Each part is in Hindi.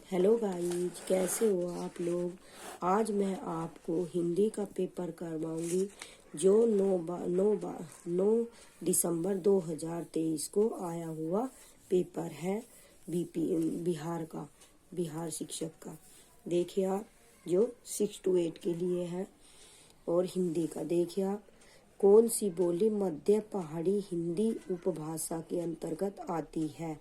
हेलो गाइज, कैसे हो आप लोग। आज मैं आपको हिंदी का पेपर करवाऊंगी जो 9 दिसंबर 2023 को आया हुआ पेपर है। बिहार का, बिहार शिक्षक का। देखिए आप, जो 6 to 8 के लिए है। और हिंदी का देखिए आप, कौन सी बोली मध्य पहाड़ी हिंदी उपभाषा के अंतर्गत आती है।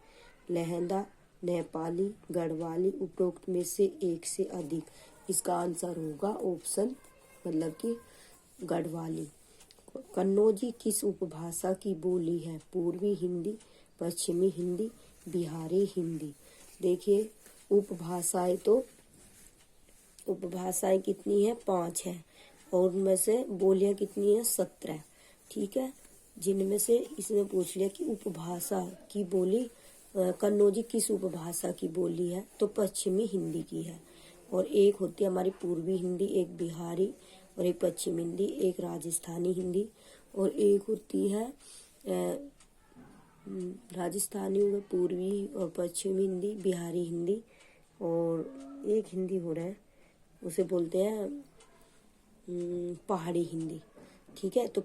लहंदा, नेपाली, गढ़वाली, उपरोक्त में से एक से अधिक। इसका आंसर होगा ऑप्शन, मतलब कि गढ़वाली। कन्नौजी किस उपभाषा की बोली है। पूर्वी हिंदी, पश्चिमी हिंदी, बिहारी हिंदी। देखिए उपभाषाएं कितनी है, 5 है। और उनमें से बोलियां कितनी है, 17। ठीक है, जिनमें से इसने पूछ लिया कि उपभाषा की बोली कन्नौजी किस उपभाषा की बोली है, तो पश्चिमी हिंदी की है। और एक होती है हमारी पूर्वी हिंदी, एक बिहारी और एक पश्चिमी हिंदी, एक राजस्थानी हिंदी और एक होती है राजस्थानी हो गया, पूर्वी और पश्चिमी हिंदी, बिहारी हिंदी और एक हिंदी हो रहा है, उसे बोलते हैं पहाड़ी हिंदी। ठीक है, तो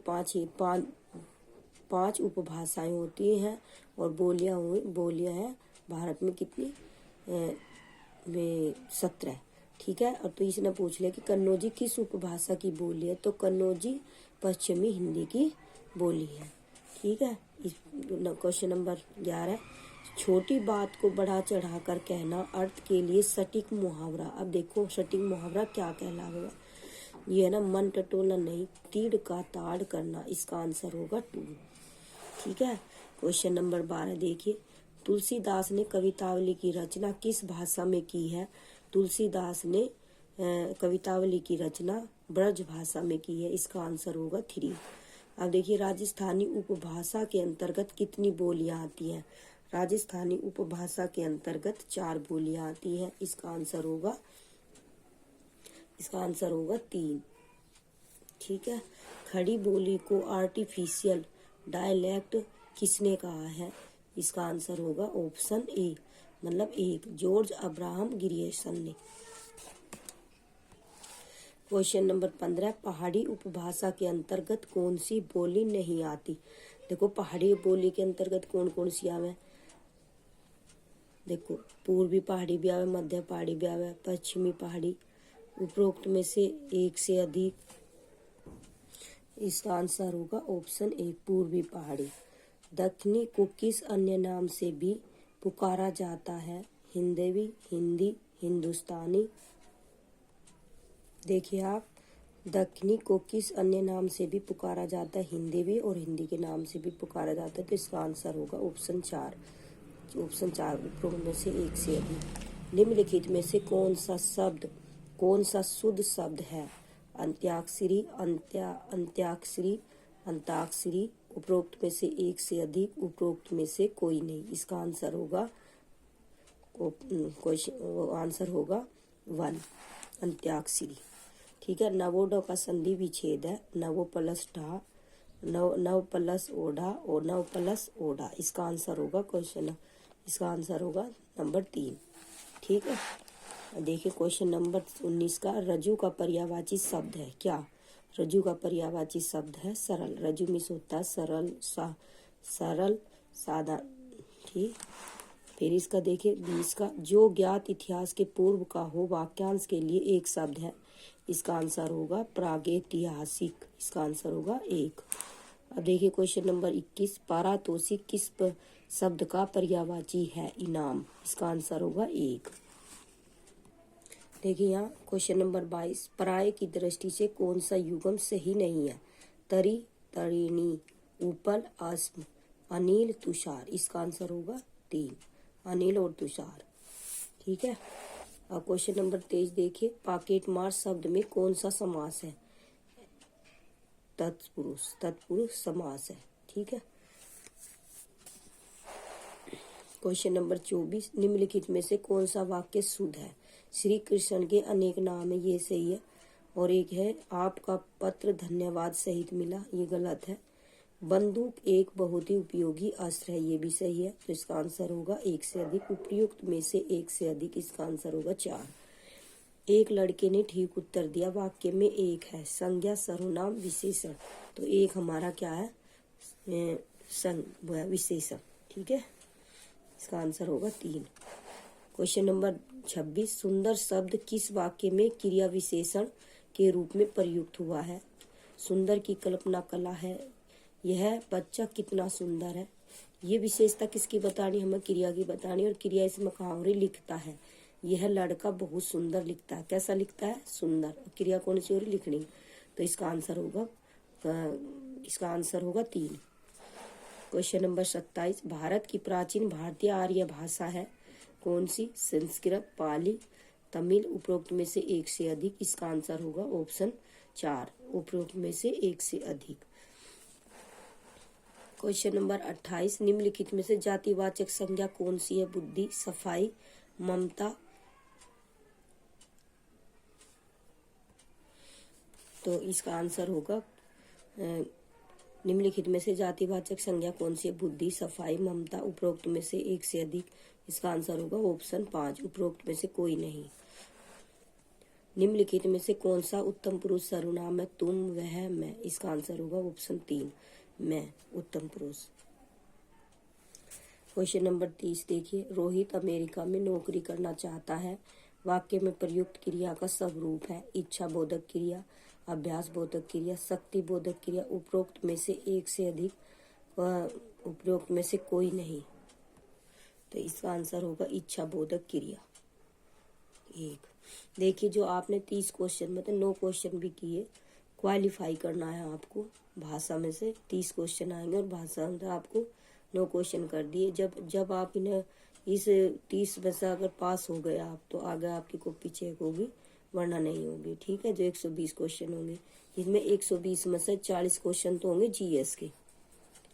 5 उपभाषाएं होती हैं और बोलियां हैं भारत में कितनी, वे 17। ठीक है, और तो इसने पूछ लिया कि कन्नौजी किस उपभाषा की बोली है, तो कन्नौजी पश्चिमी हिंदी की बोली है। ठीक है, इस क्वेश्चन नंबर 11। छोटी बात को बढ़ा चढ़ा कर कहना अर्थ के लिए सटीक मुहावरा। अब देखो सटीक मुहावरा क्या कहलाएगा। ये है ना, मन टटोलना नहीं, तीड़ का ताड़ करना। इसका आंसर होगा 2। ठीक है, क्वेश्चन नंबर 12 देखिए, तुलसीदास ने कवितावली की रचना किस भाषा में की है। तुलसीदास ने कवितावली की रचना ब्रज भाषा में की है। इसका आंसर होगा 3। अब देखिए, राजस्थानी उपभाषा के अंतर्गत कितनी बोलियां आती हैं। राजस्थानी उपभाषा के अंतर्गत 4 बोलियां आती हैं। इसका आंसर होगा 3। ठीक है, खड़ी बोली को आर्टिफिशियल डायलेक्ट किसने कहा है। इसका आंसर होगा ऑप्शन ए, मतलब 1, जॉर्ज अब्राहम ग्रियर्सन ने। क्वेश्चन नंबर 15, पहाड़ी उपभाषा के अंतर्गत कौन सी बोली नहीं आती। देखो पहाड़ी बोली के अंतर्गत कौन कौन सी आवे। देखो, पूर्वी पहाड़ी भी आवे, मध्य पहाड़ी भी आवे, पश्चिमी पहाड़ी, उपरोक्त में से एक से अधिक। इसका आंसर होगा ऑप्शन ए, पूर्वी पहाड़ी। दक्षिणी को किस अन्य नाम से भी पुकारा जाता है। हिंदवी, हिंदी, हिंदुस्तानी। देखिए आप, दक्षिणी को किस अन्य नाम से भी पुकारा जाता है। हिंदवी और हिंदी के नाम से भी पुकारा जाता है। तो इसका आंसर होगा ऑप्शन 4। उपरोक्त में से एक से अधिक। निम्नलिखित में से कौन सा शुद्ध शब्द है। अंत्याक्षरी, अंताक्षरी। उपरोक्त में से एक से अधिक, उपरोक्त में से कोई नहीं। इसका आंसर होगा 1, अंत्याक्षरी। ठीक है, नवोढ का संधि विच्छेद है। नवो प्लस ढा, नव प्लस ओढ़ा और नव प्लस ओढ़ा। इसका आंसर होगा नंबर 3। ठीक है, देखिए क्वेश्चन नंबर 19 का, रज्जु का पर्यायवाची शब्द है क्या। रज्जु का पर्यायवाची शब्द है सरल। रज्जु में होता है सरल, सादा। ठीक, फिर इसका देखिए 20 का, जो ज्ञात इतिहास के पूर्व का हो वाक्यांश के लिए एक शब्द है। इसका आंसर होगा प्रागैतिहासिक। इसका आंसर होगा 1। अब देखिए क्वेश्चन नंबर 21, पारितोषिक किस शब्द का पर्यायवाची है। इनाम। इसका आंसर होगा 1। देखिए यहाँ क्वेश्चन नंबर 22, पराये की दृष्टि से कौन सा युग्म सही नहीं है। तरी, तरिणी, उपल, अस्म, अनिल, तुषार। इसका आंसर होगा 3, अनिल और तुषार। ठीक है, अब क्वेश्चन नंबर 23 देखिए, पॉकेट मार शब्द में कौन सा समास है। तत्पुरुष समास है। ठीक है, क्वेश्चन नंबर 24, निम्नलिखित में से कौन सा वाक्य शुद्ध है। श्री कृष्ण के अनेक नाम है, ये सही है। और एक है, आपका पत्र धन्यवाद सहित मिला, ये गलत है। बंदूक एक बहुत ही उपयोगी अस्त्र है, ये भी सही है। तो इसका आंसर होगा एक से अधिक। उपयुक्त में से एक से अधिक, इसका आंसर होगा 4। एक लड़के ने ठीक उत्तर दिया। वाक्य में एक है संज्ञा, सर्वनाम, विशेषण। तो एक हमारा क्या है, विशेषण। ठीक है, इसका आंसर होगा 3। क्वेश्चन नंबर 26, सुंदर शब्द किस वाक्य में क्रिया विशेषण के रूप में प्रयुक्त हुआ है। सुंदर की कल्पना कला है, यह बच्चा कितना सुंदर है। ये विशेषता किसकी बतानी, हमें क्रिया की बतानी। और क्रिया इसमें कहावरी लिखता है, यह लड़का बहुत सुंदर लिखता है। कैसा लिखता है, सुंदर। क्रिया कौन सी हो रही, लिखनी। तो इसका आंसर होगा 3। क्वेश्चन नंबर 27, भारत की प्राचीन भारतीय आर्य भाषा है कौन सी। संस्कृत, पाली, तमिल। उपरोक्त में से एक से अधिक, इसका आंसर होगा ऑप्शन 4, उपरोक्त में से एक से अधिक। क्वेश्चन नंबर 28, निम्नलिखित में से जातिवाचक संज्ञा कौन सी है। बुद्धि, सफाई, ममता। तो इसका आंसर होगा निम्नलिखित में से जातिवाचक संज्ञा कौन सी है। बुद्धि, सफाई, ममता। उपरोक्त में से एक से अधिक, इसका आंसर होगा ऑप्शन 5, उपरोक्त में से कोई नहीं। निम्नलिखित में से कौन सा उत्तम पुरुष सर्वनाम है। तुम, वह, मैं। इसका आंसर होगा ऑप्शन 3, मैं, उत्तम पुरुष। क्वेश्चन नंबर 30 देखिए, रोहित अमेरिका में नौकरी करना चाहता है। वाक्य में प्रयुक्त क्रिया का सब रूप है। इच्छा बोधक क्रिया, अभ्यास बोधक क्रिया, शक्ति बोधक क्रिया। उपरोक्त में से एक से अधिक, उपरोक्त में से कोई नहीं। तो इसका आंसर होगा इच्छा बोधक क्रिया 1। देखिए, जो आपने 30 क्वेश्चन मतलब 9 क्वेश्चन भी किए, क्वालिफाई करना है आपको। भाषा में से 30 क्वेश्चन आएंगे और भाषा में आपको 9 क्वेश्चन कर दिए। जब आप इन्हें इस 30 में से अगर पास हो गए आप, तो आगे आपकी कॉपी चेक होगी, वरना नहीं होगी। ठीक है, जो 120 क्वेश्चन होंगे, इसमें 120 में से 40 क्वेश्चन तो होंगे जीएस के।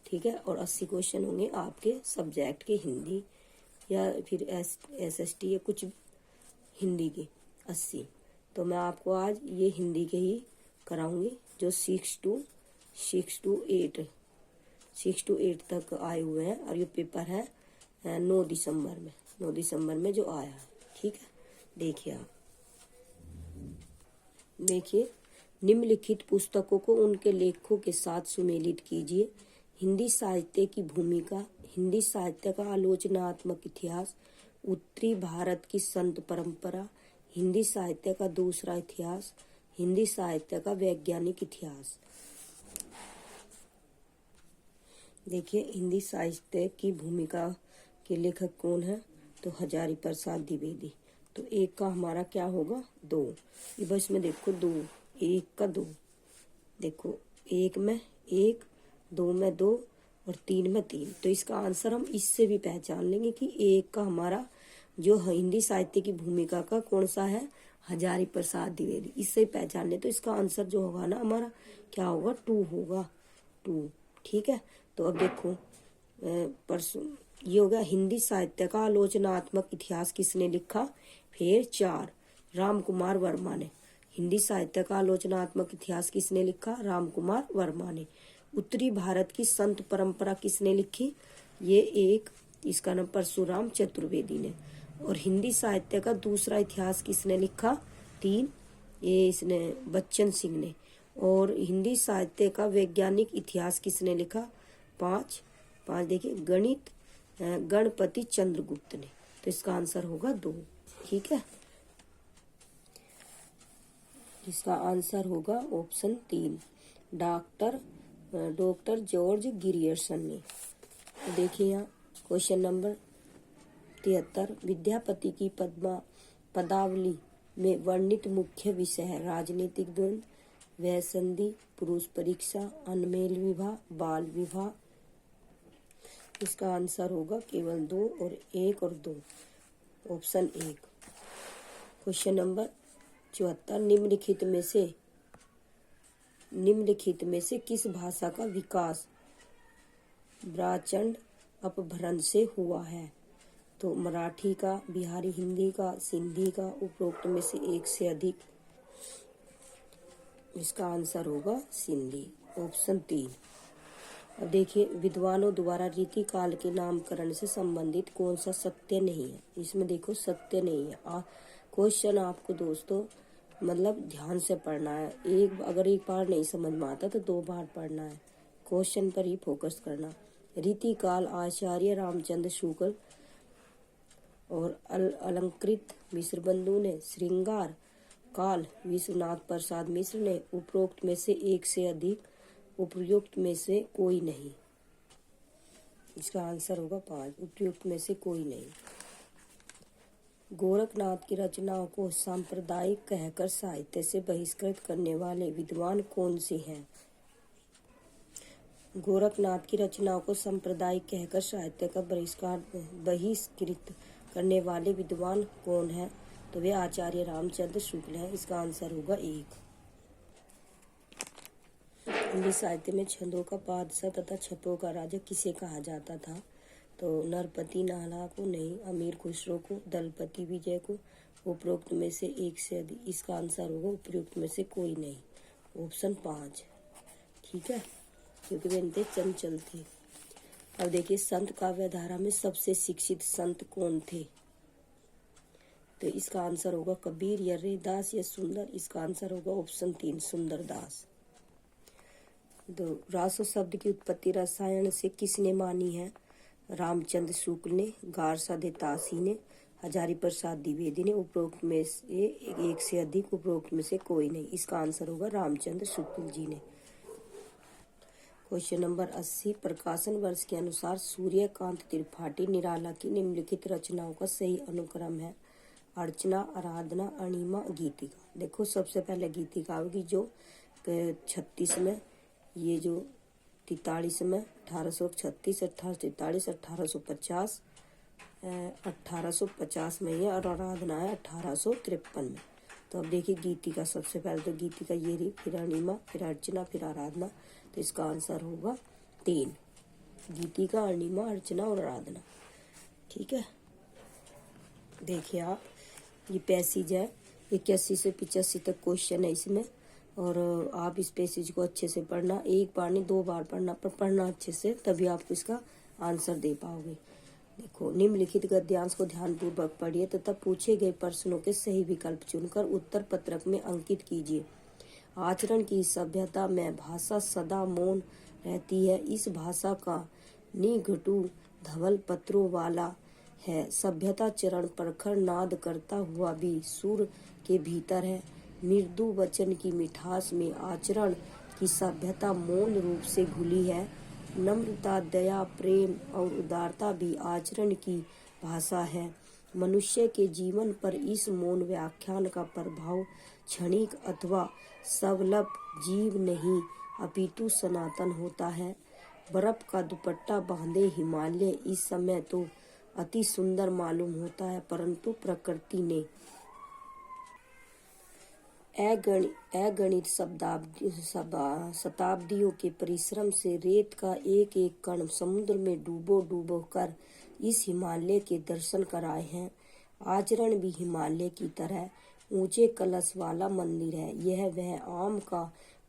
ठीक है, और 80 क्वेश्चन होंगे आपके सब्जेक्ट के, हिंदी या फिर एसएसटी या कुछ हिंदी के 80। तो मैं आपको आज ये हिंदी के ही कराऊंगी, जो 6 to 8 तक आए हुए हैं। और ये पेपर है 9 दिसंबर में जो आया है। ठीक है, देखिए आप देखिए, निम्नलिखित पुस्तकों को उनके लेखकों के साथ सुमेलित कीजिए। हिंदी साहित्य की भूमिका, हिंदी साहित्य का आलोचनात्मक इतिहास, उत्तरी भारत की संत परंपरा, हिंदी साहित्य का दूसरा इतिहास, हिंदी साहित्य का वैज्ञानिक इतिहास। देखिए, हिंदी साहित्य की भूमिका के लेखक कौन है, तो हजारी प्रसाद द्विवेदी। तो एक का हमारा क्या होगा, 2। ये बस में देखो 2, 1 का 2, देखो 1 में 1, 2 में 2 और 3 में 3। तो इसका आंसर हम इससे भी पहचान लेंगे कि 1 का हमारा जो हिंदी साहित्य की भूमिका का कौन सा है, हजारी प्रसाद द्विवेदी। इससे पहचान ले तो इसका आंसर जो होगा ना हमारा क्या होगा, 2 होगा, 2। ठीक है, तो अब देखो परसों ये होगा हिंदी साहित्य का आलोचनात्मक इतिहास किसने लिखा। फिर 4, राम कुमार वर्मा ने। हिंदी साहित्य का आलोचनात्मक इतिहास किसने लिखा, राम कुमार वर्मा ने। उत्तरी भारत की संत परंपरा किसने लिखी, ये 1, इसका नाम परशुराम चतुर्वेदी ने। और हिंदी साहित्य का दूसरा इतिहास किसने लिखा, 3, ये इसने बच्चन सिंह ने। और हिंदी साहित्य का वैज्ञानिक इतिहास किसने लिखा, 5 देखिए गणपति चंद्रगुप्त ने। तो इसका आंसर होगा 2। ठीक है, इसका आंसर होगा ऑप्शन 3, डॉक्टर जॉर्ज गिरियर्सन ने। तो देखिए यहाँ क्वेश्चन नंबर 73, विद्यापति की पदावली में वर्णित मुख्य विषय है। राजनीतिक द्वंद, वैसंधि, पुरुष परीक्षा, अनमेल विवाह, बाल विवाह। इसका आंसर होगा केवल 2 और 1 और 2, ऑप्शन 1। क्वेश्चन नंबर 74, निम्नलिखित में से किस भाषा का विकास ब्राह्मण अपभ्रंश से हुआ है। तो मराठी का, बिहारी हिंदी का, सिंधी का। उपरोक्त में से एक से अधिक, इसका आंसर होगा सिंधी, ऑप्शन 3। अब देखिए, विद्वानों द्वारा रीति काल के नामकरण से संबंधित कौन सा सत्य नहीं है। इसमें देखो सत्य नहीं है। क्वेश्चन आपको दोस्तों मतलब ध्यान से पढ़ना है। अगर एक बार नहीं समझ में आता तो 2 बार पढ़ना है। क्वेश्चन पर ही फोकस करना। रीति काल आचार्य रामचंद्र शुक्ल और अलंकृत मिश्र बंधु ने, श्रृंगार काल विश्वनाथ प्रसाद मिश्र ने, उपरोक्त में से एक से अधिक, उपयुक्त में से कोई नहीं। इसका आंसर होगा 5, उपयुक्त में से कोई नहीं। गोरखनाथ की रचनाओं को सांप्रदायिक कहकर साहित्य से बहिष्कृत करने वाले विद्वान कौन से हैं? गोरखनाथ की रचनाओं को सांप्रदायिक कहकर साहित्य का बहिष्कृत करने वाले विद्वान कौन है? तो वे आचार्य रामचंद्र शुक्ल हैं। इसका आंसर होगा 1। हिंदी साहित्य में छंदों का बादशाह तथा छपों का राजा किसे कहा जाता था? तो नरपति नाला को नहीं, अमीर खुसरो को, दलपति विजय को, उपरोक्त में से एक से अधिक। इसका आंसर होगा उपयुक्त में से कोई नहीं, ऑप्शन 5। ठीक है, क्योंकि वे चंचल थे। अब देखिए, संत काव्यधारा में सबसे शिक्षित संत कौन थे? तो इसका आंसर होगा कबीर या रैदास या सुंदर। इसका आंसर होगा ऑप्शन 3, सुंदरदास। तो रासो शब्द की उत्पत्ति रसायन से किसने मानी है? रामचंद्र शुक्ल ने, गारसा देतासी ने, हजारी प्रसाद द्विवेदी ने, उपरोक्त में से एक से अधिक, उपरोक्त में से कोई नहीं। इसका आंसर होगा रामचंद्र शुक्ल जी ने। क्वेश्चन नंबर 80, प्रकाशन वर्ष के अनुसार सूर्यकांत त्रिपाठी निराला की निम्नलिखित रचनाओं का सही अनुक्रम है? अर्चना, आराधना, अणिमा, गीतिका। देखो, सबसे पहले गीतिका होगी जो 36 में, ये जो 43 में, 1836, 1843, 1850, 1850 में है, और आराधना है 1853 में। तो अब देखिए, गीतिका सबसे पहले तो गीतिका ये रही, फिर अणिमा, फिर अर्चना, फिर आराधना। तो इसका आंसर होगा 3, गीतिका, अणिमा, अर्चना और आराधना। ठीक है, देखिए आप, ये पैसेज है 81 से 85 तक क्वेश्चन है इसमें, और आप इस पैसेज को अच्छे से पढ़ना। एक बार नहीं 2 बार पढ़ना, पर पढ़ना अच्छे से, तभी आपको इसका आंसर दे पाओगे। देखो, निम्नलिखित गद्यांश को ध्यानपूर्वक पढ़िए तथा पूछे गए प्रश्नों के सही विकल्प चुनकर उत्तर पत्रक में अंकित कीजिए। आचरण की सभ्यता में भाषा सदा मौन रहती है। इस भाषा का निघटू धवल पत्रों वाला है। सभ्यता चरण प्रखर नाद करता हुआ भी सुर के भीतर है। मृदु वचन की मिठास में आचरण की सभ्यता मौन रूप से घुली है। नम्रता, दया, प्रेम और उदारता भी आचरण की भाषा है। मनुष्य के जीवन पर इस मौन व्याख्यान का प्रभाव क्षणिक अथवा सवलप जीव नहीं अपितु सनातन होता है। बर्फ का दुपट्टा बांधे हिमालय इस समय तो अति सुंदर मालूम होता है, परंतु प्रकृति ने अगणित शताब्दियों के परिश्रम से रेत का एक एक कण समुद्र में डूबो कर इस हिमालय के दर्शन कराए हैं। आचरण भी हिमालय की तरह ऊंचे कलश वाला मंदिर है। यह वह आम का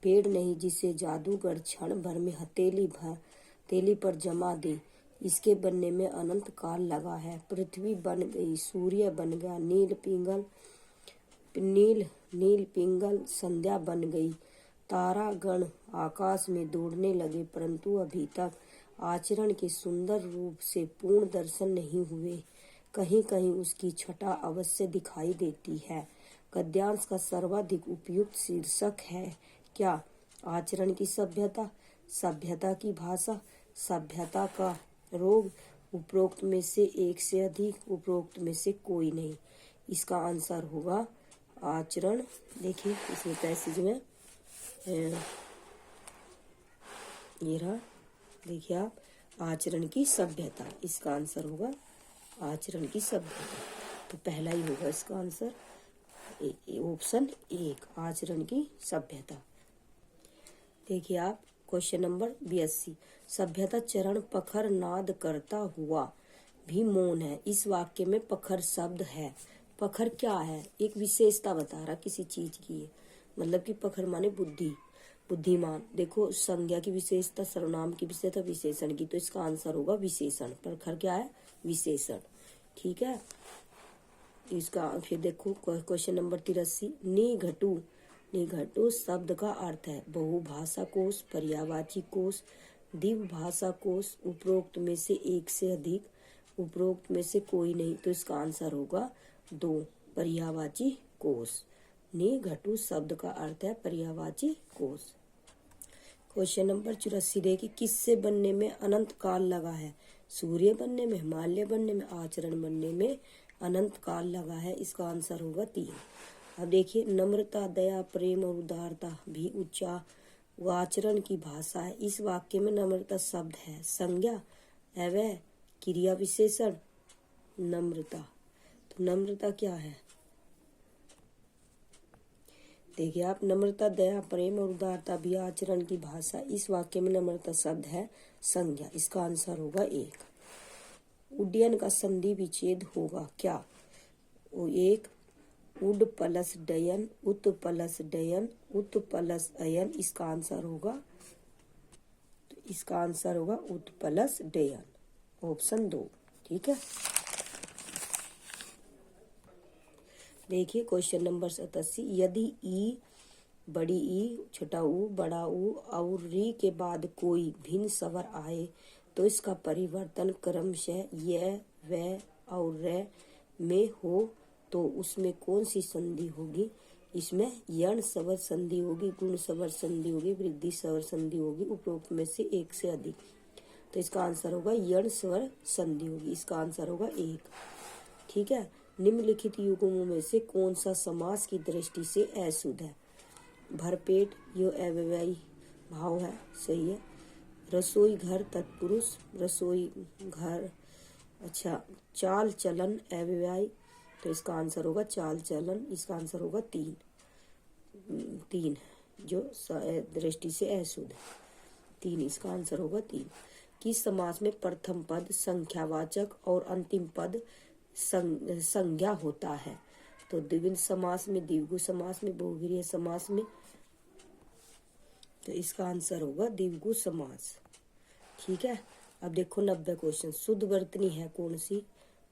पेड़ नहीं जिसे जादूगर क्षण भर में हथेली पर जमा दे। इसके बनने में अनंत काल लगा है। पृथ्वी बन गई, सूर्य बन गया, नील पिंगल संध्या बन गई, तारागण आकाश में दौड़ने लगे, परंतु अभी तक आचरण के सुंदर रूप से पूर्ण दर्शन नहीं हुए। कहीं कहीं उसकी छटा अवश्य दिखाई देती है। गद्यांश का सर्वाधिक उपयुक्त शीर्षक है क्या? आचरण की सभ्यता, सभ्यता की भाषा, सभ्यता का रोग, उपरोक्त में से एक से अधिक, उपरोक्त में से कोई नहीं। इसका आंसर होगा आचरण। देखिए, इसमें पैसेज में ये रहा, देखिए आप, आचरण की सभ्यता। इसका आंसर होगा आचरण की सभ्यता। तो पहला ही होगा इसका आंसर, ऑप्शन 1, आचरण की सभ्यता। देखिए आप, क्वेश्चन नंबर 82, सभ्यता चरण प्रखर नाद करता हुआ भी मौन है। इस वाक्य में प्रखर शब्द है। प्रखर क्या है? एक विशेषता बता रहा किसी चीज की, मतलब कि प्रखर माने बुद्धि। बुद्धिमान। देखो संज्ञा की विशेषता, सर्वनाम की विशेषता, विशेषण की, तो इसका आंसर होगा विशेषण। प्रखर क्या है? विशेषण। ठीक है, इसका फिर देखो क्वेश्चन नंबर 83। निघटु। निघटु शब्द का अर्थ है बहुभाषा कोश, पर्यायवाची कोश, द्विभाषा कोश, उपरोक्त में से एक से अधिक, उपरोक्त में से कोई नहीं, तो इसका आंसर होगा 2, पर्यायवाची कोश। निघटु शब्द का अर्थ है पर्यायवाची कोश। क्वेश्चन नंबर 84 देखिए, किससे बनने में अनंत काल लगा है? सूर्य बनने में, हिमालय बनने में, आचरण बनने में अनंत काल लगा है। इसका आंसर होगा 3। अब देखिए, नम्रता, दया, प्रेम और उदारता भी आचरण की भाषा है। इस वाक्य में नम्रता शब्द है संज्ञा, अव्यय, क्रिया विशेषण, नम्रता। तो नम्रता क्या है? देखिए आप, नम्रता, दया, प्रेम और उदारता भी आचरण की भाषा। इस वाक्य में नम्रता शब्द है संज्ञा। इसका आंसर होगा 1। उड्डयन का संधि विच्छेद होगा क्या? 1 उड प्लस डयन, उत प्लस डयन, उत प्लस अयन। इसका आंसर होगा, तो इसका आंसर होगा उत प्लस डयन, ऑप्शन 2। ठीक है, देखिए क्वेश्चन नंबर 87। यदि ई, बड़ी ई, छोटा ऊ, बड़ा ऊ और री के बाद कोई भिन्न स्वर आए तो इसका परिवर्तन क्रमशः य, व और र में हो तो उसमें कौन सी संधि होगी? इसमें यण स्वर संधि होगी, गुण स्वर संधि होगी, वृद्धि स्वर संधि होगी, उपरोक्त में से एक से अधिक। तो इसका आंसर होगा यण स्वर संधि होगी। इसका आंसर होगा 1। ठीक है, निम्नलिखित युग्मों में से कौन सा समास की दृष्टि से अशुद्ध है? भरपेट, यो अव्ययी भाव है, सही है। रसोई घर तत्पुरुष, रसोई घर, अच्छा। चाल चलन अव्ययी, तो इसका आंसर होगा चाल चलन। इसका आंसर होगा 3 जो दृष्टि से अशुद्ध है, 3। इसका आंसर होगा 3। किस समास में प्रथम पद संख्यावाचक और अंतिम पद संज्ञा होता है? तो द्विवचन समास में, द्विगु समास में, बहुव्रीहि समास में। तो इसका आंसर होगा द्विगु समास। ठीक है, अब देखो 90 क्वेश्चन। शुद्ध वर्तनी है कौन सी?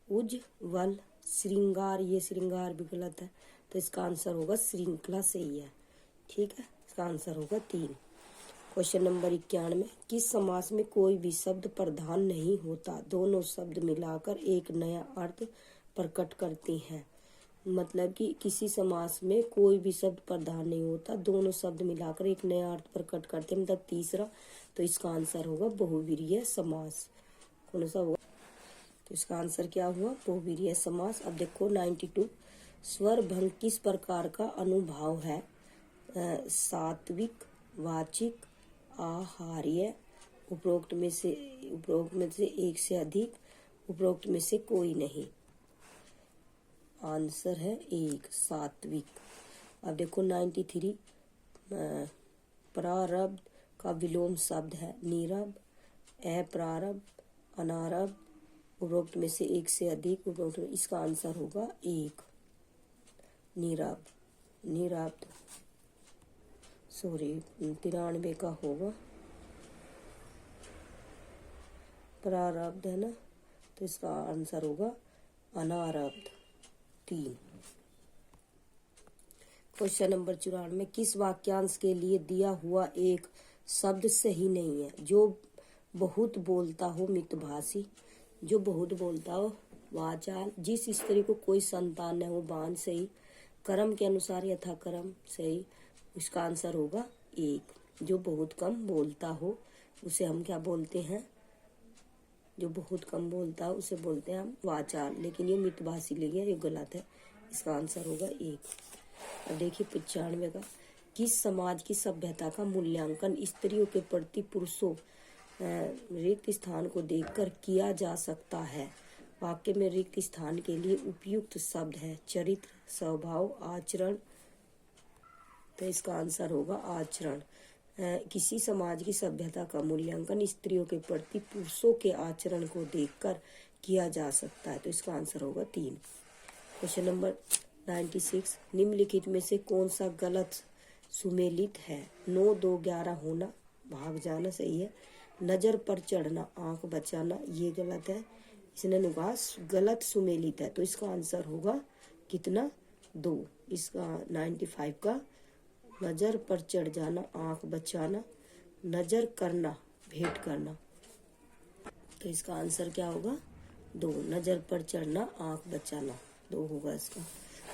उज्ज्वल, श्रृंगार, ये श्रृंगार भी गलत है, तो इसका आंसर होगा श्रृंखला सही है। ठीक है, इसका आंसर होगा 3। Question number 91। किस समास में कोई भी शब्द प्रधान नहीं होता? दोनों शब्द मिलाकर एक नया अर्थ प्रकट करते हैं। मतलब कि किसी समास में कोई भी शब्द प्रधान नहीं होता, दोनों शब्द मिलाकर एक नया अर्थ प्रकट करते हैं, मतलब तीसरा। तो इसका आंसर होगा बहुव्रीहि समास। कौन सा होगा? तो इसका आंसर क्या हुआ? बहुव्रीहि समास। अब देखो 92। स्वर भंग किस प्रकार का अनुभाव है? सात्विक, वाचिक, आहार्य, उपरोक्त में से एक से अधिक, उपरोक्त में से कोई नहीं। आंसर है 1, सात्विक। अब देखो 93। प्रारब्ध का विलोम शब्द है निरब, अप्रारब्ध, अनारब्ध, उपरोक्त में से एक से अधिक, उपरोक्त में। इसका आंसर होगा 1, निरब्ध। निरब्ध, सॉरी 93 का होगा, प्रारब्ध है ना, तो इसका आंसर होगा अनारब्ध, 3। Question number 94। किस वाक्यांश के लिए दिया हुआ एक शब्द सही नहीं है? जो बहुत बोलता हो मितभाषी, जो बहुत बोलता हो वाचाल, जिस स्त्री को कोई संतान न हो बान, सही। कर्म के अनुसार यथा कर्म, सही। इसका आंसर होगा 1। जो बहुत कम बोलता हो उसे हम क्या बोलते हैं? जो बहुत कम बोलता है उसे बोलते हैं हम वाचाल, लेकिन ये मितभाषी ले गया, ये गलत है। इसका आंसर होगा 1। अब देखिए 95 का। किस समाज की सभ्यता का मूल्यांकन स्त्रियों के प्रति पुरुषों रिक्त स्थान को देखकर किया जा सकता है? वाक्य में रिक्त स्थान के लिए उपयुक्त शब्द है चरित्र, स्वभाव, आचरण। तो इसका आंसर होगा आचरण। किसी समाज की सभ्यता का मूल्यांकन स्त्रियों के प्रति पुरुषों के आचरण को देखकर किया जा सकता है, तो इसका आंसर होगा 3। Question number 96। निम्नलिखित में से कौन सा गलत सुमेलित है। 9 2 11 होना, भाग जाना सही है। नजर पर चढ़ना, आंख बचाना, ये गलत है। इसने कहा गलत सुमेलित है, तो इसका आंसर होगा कितना 2। इसका 95 का नजर पर चढ़ जाना, आंख बचाना, नजर करना, भेंट करना, तो इसका आंसर क्या होगा 2। नजर पर चढ़ना, आंख बचाना, 2 होगा इसका।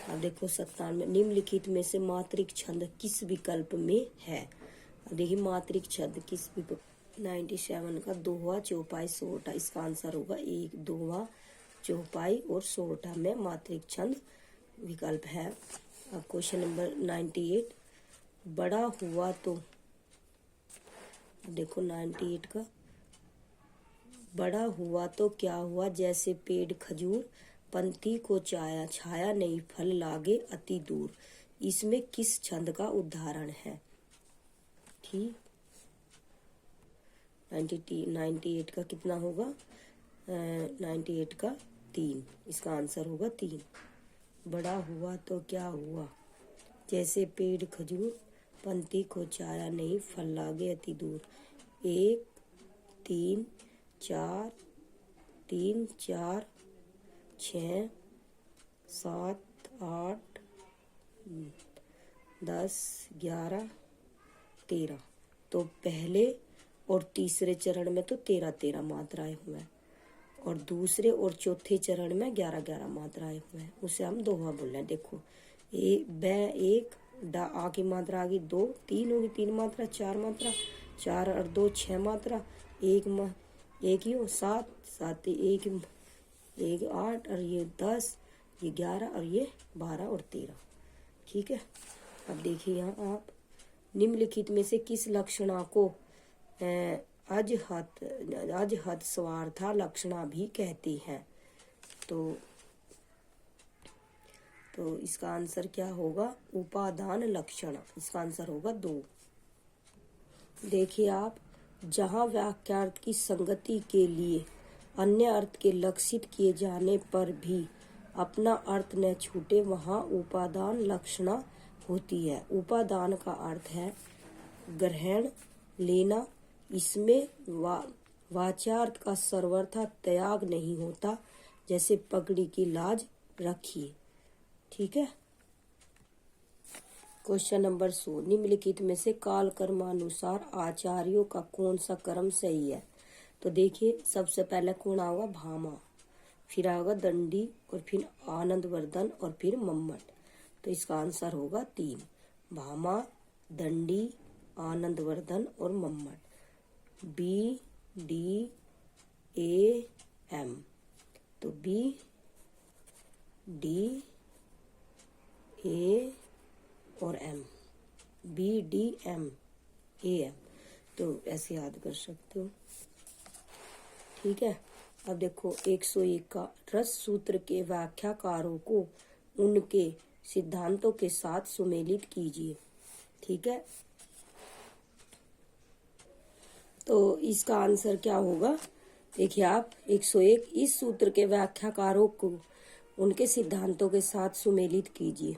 अब देखो 97 निम्नलिखित में से मात्रिक छंद किस विकल्प में है। अब देखिए मात्रिक छंद किस विकल्प। 97 का दोहा, चौपाई, सोरठा, इसका आंसर होगा 1। दोहा, चौपाई और सोरठा में मात्रिक छंद विकल्प है। अब क्वेश्चन नंबर 98 बड़ा हुआ तो, देखो 98 का बड़ा हुआ तो क्या हुआ, जैसे पेड़ खजूर, पंथी को छाया, छाया नहीं फल लागे अति दूर। इसमें किस छंद का उदाहरण है। ठीक 98 का कितना होगा 98 का 3, इसका आंसर होगा 3। बड़ा हुआ तो क्या हुआ, जैसे पेड़ खजूर, पंथी को छाया नहीं फल लागे अति दूर। 1 3 4 3 4 6 7 8 10 11 13, तो पहले और तीसरे चरण में तो 13 मात्राएं हुए हैं, और दूसरे और चौथे चरण में 11 मात्राएं हुए हैं। उसे हम दोहा बोल रहे हैं। देखो एक डा आ की मात्रा आ गई 2, 3 होगी 3 मात्रा, 4 मात्रा, 4 और 2 6 मात्रा, एक ही हो 7 7 1 8 और ये 10, ये 11 और ये 12 और 13। ठीक है। अब देखिए यहाँ आप निम्नलिखित में से किस लक्षणा को अजहत स्वार्था लक्षणा भी कहती हैं। तो इसका आंसर क्या होगा उपादान लक्षण, इसका आंसर होगा 2। देखिए आप जहाँ वाक्यार्थ की संगति के लिए अन्य अर्थ के लक्षित किए जाने पर भी अपना अर्थ न छूटे, वहाँ उपादान लक्षणा होती है। उपादान का अर्थ है ग्रहण लेना, इसमें वाच्यार्थ का सर्वथा त्याग नहीं होता, जैसे पगड़ी की लाज रखिए। ठीक है। क्वेश्चन नंबर 100 निम्नलिखित में से काल कर्मानुसार आचार्यों का कौन सा कर्म सही है। तो देखिए सबसे पहले कौन आएगा भामा, फिर आएगा दंडी और फिर आनंदवर्धन और फिर मम्मट। तो इसका आंसर होगा 3, भामा, दंडी, आनंदवर्धन और मम्मट। BDAM, तो BDA और M, BDMAM, तो ऐसे याद कर सकते हो। ठीक है। अब देखो 101 का रस सूत्र के व्याख्याकारों को उनके सिद्धांतों के साथ सुमेलित कीजिए। ठीक है। तो इसका आंसर क्या होगा, देखिए आप 101 इस सूत्र के व्याख्याकारों को उनके सिद्धांतों के साथ सुमेलित कीजिए।